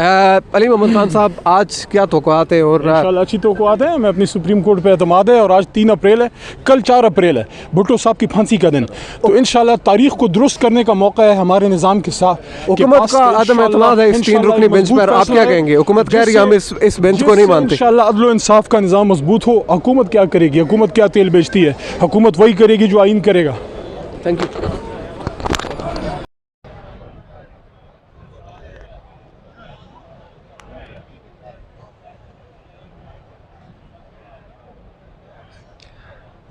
अली मोहम्मद खान साहब, आज क्या तवक्कुआत है? और इंशाल्लाह अच्छी तवक्कुआत है। मैं अपनी सुप्रीम कोर्ट पे एतमाद है और आज 3 अप्रैल है, कल 4 अप्रैल है, भुट्टो साहब की फांसी का दिन। तो इंशाल्लाह तारीख को दुरुस्त करने का मौका है हमारे निज़ाम के साथ। हुकूमत का अदम एतमाद है इस 3 रुकनी बेंच पर, आप क्या कहेंगे? हुकूमत कह रही है हम इस बेंच को नहीं मानते। इंशाल्लाह अदल इंसाफ का निज़ाम मजबूत हो। हुकूमत क्या करेगी? हुकूमत क्या तेल बेचती है? हुकूमत वही करेगी जो आइन करेगा। Thank you.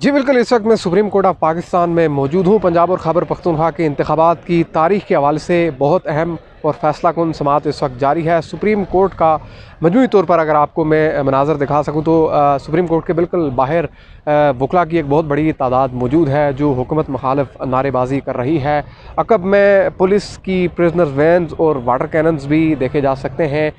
जी बिल्कुल, इस वक्त मैं सुप्रीम कोर्ट ऑफ पाकिस्तान में मौजूद हूँ। पंजाब और खैबर पख्तूनख्वा के इंतखाबात की तारीख के हवाले से बहुत अहम और फैसला कुन समाअत इस वक्त जारी है। सुप्रीम कोर्ट का मजमूई तौर पर अगर आपको मैं मनाज़र दिखा सकूँ तो सुप्रीम कोर्ट के बिल्कुल बाहर वकला की एक बहुत बड़ी तादाद मौजूद है जो हुकूमत मुखालिफ नारेबाजी कर रही है। अकब में पुलिस की प्रिजनर्स वैन्स और वाटर कैनन्स भी देखे जा सकते हैं।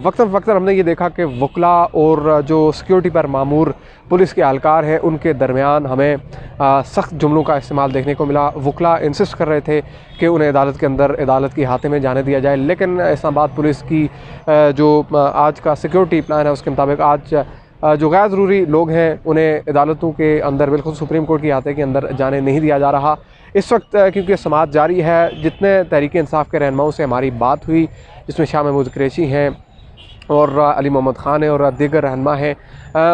वक्तन फ़क्तन हमने ये देखा कि वकला और जो सिक्योरिटी पर मामूर पुलिस के एहलकार हैं उनके दरमियान हमें सख्त जुमलों का इस्तेमाल देखने को मिला। वकला इंसिस्ट कर रहे थे कि उन्हें अदालत के अंदर अदालत की हाथे में जाने दिया जाए, लेकिन इस्लामाबाद पुलिस की जो आज का सिक्योरिटी प्लान है उसके मुताबिक आज जो गैर ज़रूरी लोग हैं उन्हें अदालतों के अंदर, बिल्कुल सुप्रीम कोर्ट की हाथे के अंदर जाने नहीं दिया जा रहा इस वक्त, क्योंकि समाअत जारी है। जितने तहरीक इंसाफ के रहनुमाओं से हमारी बात हुई, जिसमें शाह महमूद कुरैशी हैं और अली मोहम्मद ख़ान है और दीगर रहनुमा हैं,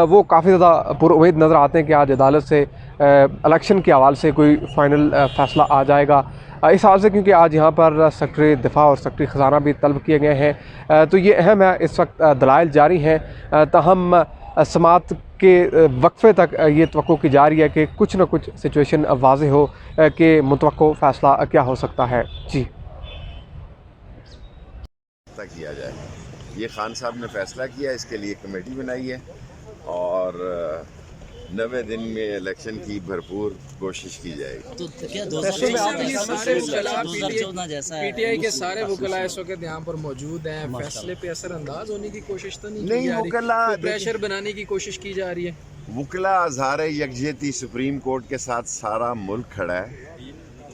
वो काफ़ी ज़्यादा पुरुम्मीद नज़र आते हैं कि आज अदालत से इलेक्शन के हवाले से कोई फ़ाइनल फ़ैसला आ जाएगा। इस हाल से क्योंकि आज यहाँ पर सेक्रेटरी दिफा और सेक्रेटरी ख़जाना भी तलब किए गए हैं, तो ये अहम है। इस वक्त दलाइल जारी हैं, ताहम समाअत के वक्फे तक ये तवक्को की जा रही है कि कुछ न कुछ सिचुएशन वाज़ेह हो कि मुतवक्को फ़ैसला क्या हो सकता है। जी किया जाए, ये खान साहब ने फैसला किया, इसके लिए कमेटी बनाई है और 90 दिन में इलेक्शन की भरपूर कोशिश की जाएगी। तो क्या 2014 जैसा है? पीटीआई के सारे वकला इस वक्त यहाँ पर मौजूद हैं, फैसले पे असरअंदाज होने की कोशिश तो नहीं वकला प्रेशर बनाने की कोशिश की जा रही है। वकला अज़हार यकजहती सुप्रीम कोर्ट के साथ सारा मुल्क खड़ा है।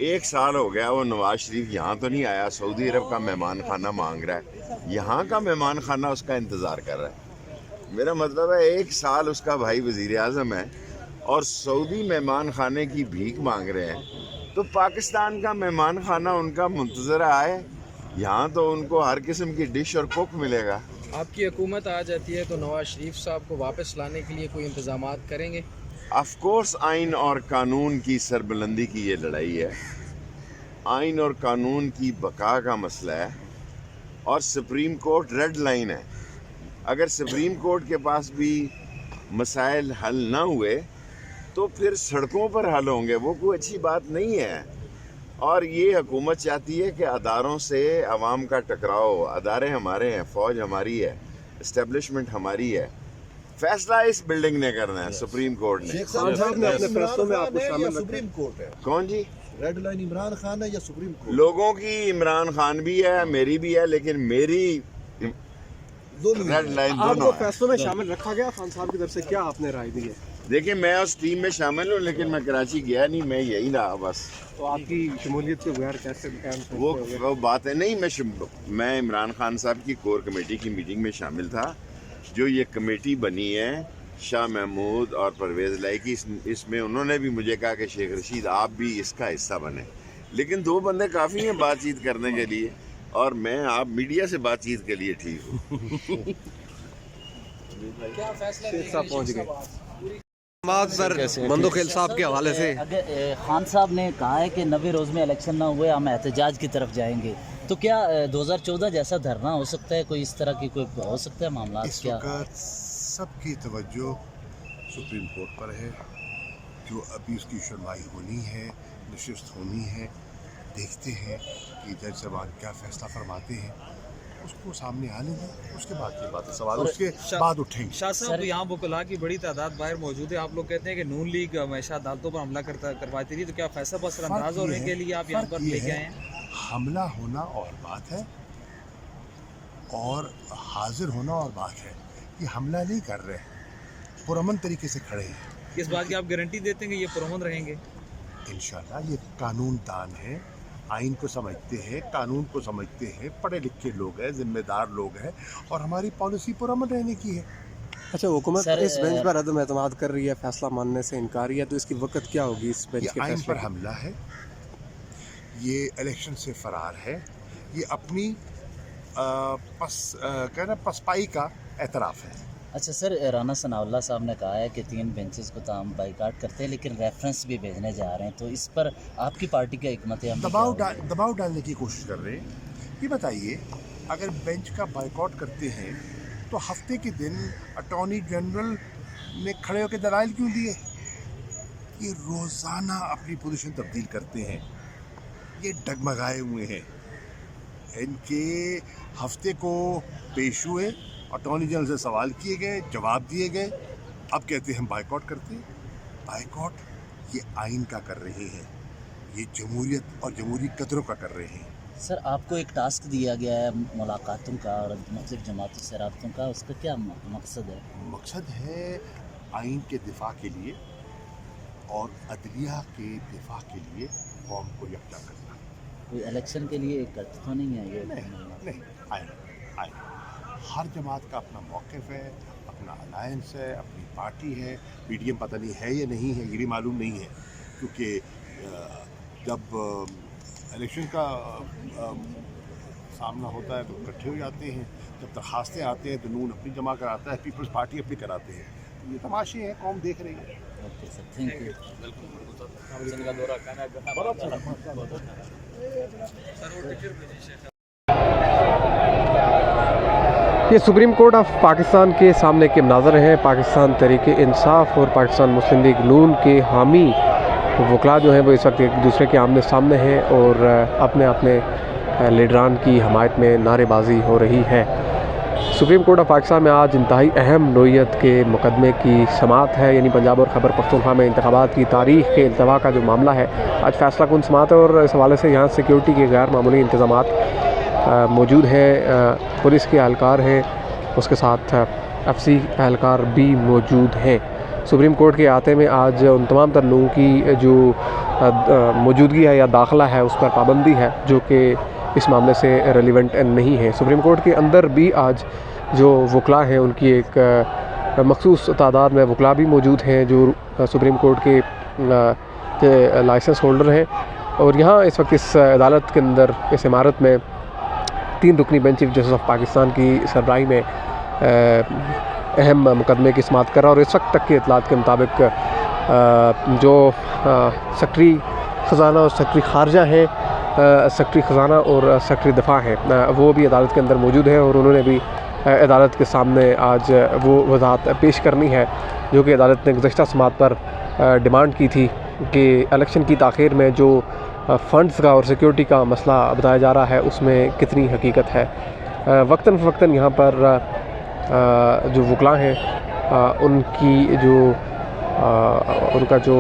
1 साल हो गया वो नवाज शरीफ यहाँ तो नहीं आया, सऊदी अरब का मेहमान खाना मांग रहा है, यहाँ का मेहमान खाना उसका इंतज़ार कर रहा है। मेरा मतलब है 1 साल उसका भाई वज़ीर आज़म है और सऊदी मेहमान खाने की भीख मांग रहे हैं, तो पाकिस्तान का मेहमान खाना उनका मुंतज़र आए, यहाँ तो उनको हर किस्म की डिश और कुक मिलेगा। आपकी हुकूमत आ जाती है तो नवाज शरीफ साहब को वापस लाने के लिए कोई इंतजामात करेंगे? ऑफ कोर्स आइन और कानून की सरबुलंदी की ये लड़ाई है, आइन और कानून की बका का मसला है और सुप्रीम कोर्ट रेड लाइन है। अगर सुप्रीम कोर्ट के पास भी मसाइल हल ना हुए तो फिर सड़कों पर हल होंगे, वो कोई अच्छी बात नहीं है। और ये हुकूमत चाहती है कि अदारों से अवाम का टकराव, अदारे हमारे हैं, फ़ौज हमारी है, इस्टेब्लिशमेंट हमारी है, फैसला इस बिल्डिंग ने करना है, सुप्रीम कोर्ट ने। खान साहब ने अपने फैसलों में आपको शामिल सुप्रीम कोर्ट है। कौन जी? रेड लाइन इमरान खान है या सुप्रीम कोर्ट? लोगों की इमरान खान भी है, मेरी भी है, लेकिन मेरी रेड लाइन दोनों है। फैसलों में शामिल रखा गया खान साहब की तरफ से, क्या आपने राय दी है? देखिए, मैं उस टीम में शामिल हूँ, लेकिन मैं कराची गया नहीं, मैं यही रहा बस। तो आपकी शमूलियत के बगैर कैसे वो बात है नहीं। मैं इमरान खान साहब की कोर कमेटी की मीटिंग में शामिल था। जो ये कमेटी बनी है शाह महमूद और परवेज़ लाई की, इसमें उन्होंने भी मुझे कहा कि शेख रशीद आप भी इसका हिस्सा बने, लेकिन 2 बंदे काफ़ी हैं बातचीत करने के लिए और मैं आप मीडिया से बातचीत के लिए ठीक हूँ। क्या फैसला पहुँच गए मंदोखेल साहब के हवाले से? अगर खान साहब ने कहा है कि 90 रोज़ में इलेक्शन ना हुए हम एहतजाज की तरफ जाएंगे, तो क्या 2014 जैसा धरना हो सकता है? कोई इस तरह की कोई हो सकता है मामला? क्या सबकी तवज्जो सुप्रीम कोर्ट पर है, जो अभी उसकी सुनवाई होनी है, नशिस्त होनी है। देखते हैं कि जज साहब क्या फैसला फरमाते हैं, उसको सामने आने दें, उसके बाद की बात सवाल उसके बाद उठेंगे। शाह साहब, यहाँ वकला की बड़ी तादाद बाहर मौजूद है, आप लोग कहते हैं कि नून लीग हमेशा अदालतों पर हमला करवाती थी, तो क्या फैसला पर असरअंदाज होने के लिए आप यहाँ पर लेके आए हैं? हमला होना और बात है और हाजिर होना और बात है। ये हमला नहीं कर रहे हैं, पुरअमन तरीके से खड़े हैं। इस बात की आप गारंटी देते हैं कि ये पुरअमन रहेंगे? इंशाल्लाह ये कानून दान है, आइन को समझते हैं, कानून को समझते हैं, पढ़े लिखे लोग हैं, जिम्मेदार लोग हैं और हमारी पॉलिसी पुरअमन रहने की है। अच्छा, हुकूमत सर, इस बेंच पर अदम एतमाद कर रही है, फैसला मानने से इनकारी है, तो इसकी वक़्त क्या होगी इस बेंच ये के आइन फैसले पर हमला है, ये इलेक्शन से फरार है, ये अपनी कहना पसपाई का एतराफ़ है। अच्छा सर, राना सनाउल्लाह साहब ने कहा है कि 3 बेंचेस को तो हम बाइकाट करते हैं लेकिन रेफरेंस भी भेजने जा रहे हैं, तो इस पर आपकी पार्टी का हिकमत अमली क्या होगी? दबाव डालने की कोशिश कर रहे हैं। ये बताइए, अगर बेंच का बाइकआउट करते हैं तो हफ्ते के दिन अटॉर्नी जनरल ने खड़े होकर दलाइल क्यों दिए? ये रोज़ाना अपनी पोजीशन तब्दील करते हैं, ये डगमगाए हुए हैं। इनके हफ्ते को पेश हुए, अटॉर्नी जनरल से सवाल किए गए, जवाब दिए गए, अब कहते हैं हम बाइकआउट करते हैं। बाइकआउट ये आइन का कर रहे हैं, ये जमहूरियत और जमहूरी कदरों का कर रहे हैं। सर, आपको एक टास्क दिया गया है मुलाकातों का और मुख्तलिफ जमातों से राब्तों का, उसका क्या मकसद है? मकसद है आइन के दिफा के लिए और अदलिया के दिफा के लिए कौम को यकजा करना। कोई इलेक्शन के लिए एक अर्थ तो नहीं है ये? नहीं, आइन हर जमात का अपना मौक़िफ़ है, अपना अलायंस है, अपनी पार्टी है। पीडीएम पता नहीं है या नहीं है, ये भी मालूम नहीं है, क्योंकि जब इलेक्शन का सामना होता है तो इकट्ठे हो जाते हैं, जब दरखास्तें आते हैं तो नून अपनी जमा कराता है, पीपल्स पार्टी अपनी कराते हैं। तो ये तमाशे हैं, कौम देख रही है। Okay sir, thank you. ये सुप्रीम कोर्ट ऑफ पाकिस्तान के सामने के मनाज़र हैं। पाकिस्तान तहरीक इंसाफ और पाकिस्तान मुस्लिम लीग नून के हामी वकला जो हैं वो इस वक्त एक दूसरे के आमने सामने हैं और अपने अपने लीडरान की हमायत में नारेबाजी हो रही है। सुप्रीम कोर्ट ऑफ पाकिस्तान में आज इंतहाई अहम नोयत के मुकदमे की समाअत है, यानी पंजाब और खैबर पख्तूनख्वा में इंतखाबात की तारीख के अल्तवा का जो मामला है, आज फैसला कुन समाअत है और इस हवाले से यहाँ सिक्योरिटी के गैर मामूली इंतज़ामात मौजूद हैं। पुलिस के एहलकार हैं, उसके साथ एफसी एहलकार भी मौजूद हैं। सुप्रीम कोर्ट के आते में आज उन तमाम तर लोगों की जो मौजूदगी है या दाखिला है उस पर पाबंदी है, जो कि इस मामले से रेलिवेंट नहीं है। सुप्रीम कोर्ट के अंदर भी आज जो वकला हैं उनकी एक मखसूस तादाद में वकला भी मौजूद हैं जो सुप्रीम कोर्ट के लाइसेंस होल्डर हैं। और यहाँ इस वक्त इस अदालत के अंदर, इस इमारत में 3 रुकनी bench chief justice of Pakistan की सरबराही में अहम मुकदमे की समाअत कर रहा है। और इस वक्त तक के इतलात के मुताबिक जो सेक्रेटरी ख़जाना और सेक्रेटरी ख़ारजा हैं, सेक्रेटरी ख़जाना और सेक्रेटरी दिफा हैं, वो भी अदालत के अंदर मौजूद हैं और उन्होंने भी अदालत के सामने आज वो वजाहत पेश करनी है जो कि अदालत ने गुज़श्ता समाअत पर डिमांड की थी कि इलेक्शन की ताख़ीर में जो फ़ंड्स का और सिक्योरिटी का मसला बताया जा रहा है उसमें कितनी हकीकत है। वक्तन फ़वक्तन यहाँ पर जो वकला हैं उनकी जो उनका जो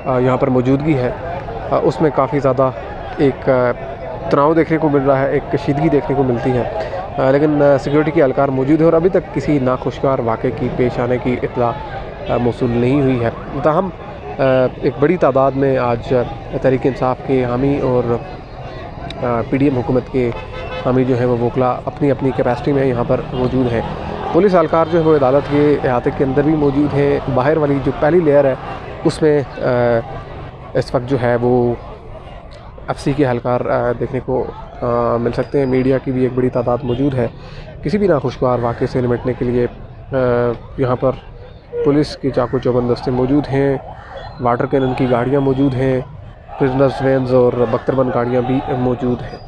यहाँ पर मौजूदगी है उसमें काफ़ी ज़्यादा एक तनाव देखने को मिल रहा है, एक कशीदगी देखने को मिलती है। लेकिन सिक्योरिटी के एहलकार मौजूद है और अभी तक किसी नाखुशगवार वाक़े की पेश आने की इत्तला मौसूल नहीं हुई है। ताहम एक बड़ी तादाद में आज तहरीक इंसाफ के हामी और पीडीएम हुकूमत के हामी जो हैं वो वकला अपनी अपनी कैपेसिटी में यहाँ पर मौजूद हैं। पुलिस एहलकार जो है वो अदालत के अहाते के अंदर भी मौजूद हैं। बाहर वाली जो पहली लेयर है उसमें इस वक्त जो है वो एफसी के एहलकार देखने को मिल सकते हैं। मीडिया की भी एक बड़ी तादाद मौजूद है। किसी भी नाखुशगवार वाक़े से निपटने के लिए यहाँ पर पुलिस की चाकू चौबंद दस्ते मौजूद हैं, वाटर कैनन की गाड़ियाँ मौजूद हैं, प्रिजनर्स वैन्स और बख्तरबंद गाड़ियाँ भी मौजूद हैं।